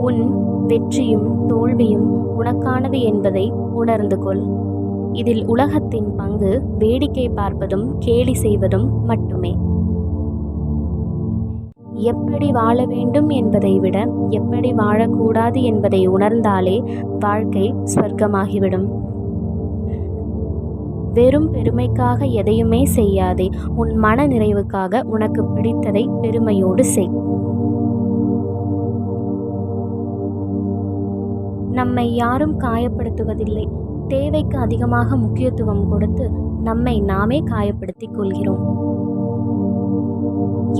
உன் வெற்றியும் தோல்வியும் உனக்கானது என்பதை உணர்ந்து கொள். இதில் உலகத்தின் பங்கு வேடிக்கை பார்ப்பதும் கேலி செய்வதும் மட்டுமே. எப்படி வாழ வேண்டும் என்பதை விட எப்படி வாழக்கூடாது என்பதை உணர்ந்தாலே வாழ்க்கை சொர்க்கமாகிவிடும். வெறும் பெருமைக்காக எதையுமே செய்யாதே. உன் மன நிறைவுக்காக உனக்கு பிடித்ததை பெருமையோடு செய். நம்மை யாரும் காயப்படுத்துவதில்லை. தேவைக்கு அதிகமாக முக்கியத்துவம் கொடுத்து நம்மை நாமே காயப்படுத்திக் கொள்கிறோம்.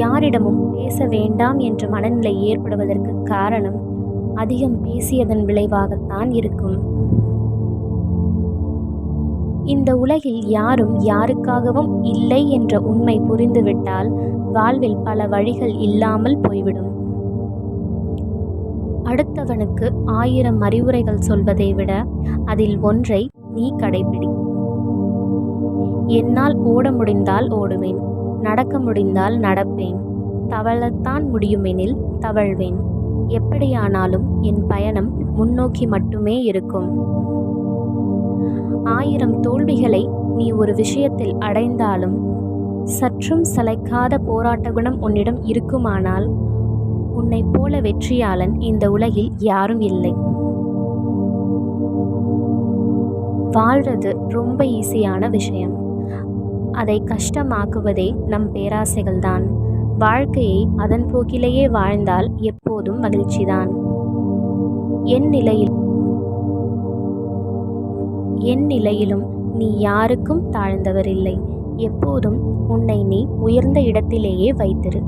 யாரிடமும் பேச வேண்டாம் என்ற மனநிலை ஏற்படுவதற்கு காரணம் அதிகம் பேசியதன் விளைவாகத்தான் இருக்கும். இந்த உலகில் யாரும் யாருக்காகவும் இல்லை என்ற உண்மை புரிந்துவிட்டால் வாழ்வில் பல வழிகள் இல்லாமல் போய்விடும். அடுத்தவனுக்கு 1000 அறிவுரைகள் சொல்வதை விட அதில் ஒன்றை நீ கடைபிடி. என்னால் ஓட முடிந்தால் ஓடுவேன், நடக்க முடிந்தால் நடப்பேன், தவழத்தான் முடியுமெனில் தவழ்வேன். எப்படியானாலும் என் பயணம் முன்னோக்கி மட்டுமே இருக்கும். 1000 தோல்விகளை நீ ஒரு விஷயத்தில் அடைந்தாலும் சற்றும் சளைக்காத போராட்ட குணம் உன்னிடம் இருக்குமானால் உன்னை போல வெற்றியாளன் இந்த உலகில் யாரும் இல்லை. வாழ்றது ரொம்ப ஈஸியான விஷயம். அதை கஷ்டமாக்குவதே நம் பேராசைகள்தான். வாழ்க்கையை அதன் போக்கிலேயே வாழ்ந்தால் எப்போதும் மகிழ்ச்சிதான். என் நிலையிலும் நீ யாருக்கும் தாழ்ந்தவர் இல்லை. எப்போதும் உன்னை நீ உயர்ந்த இடத்திலேயே வைத்திரு.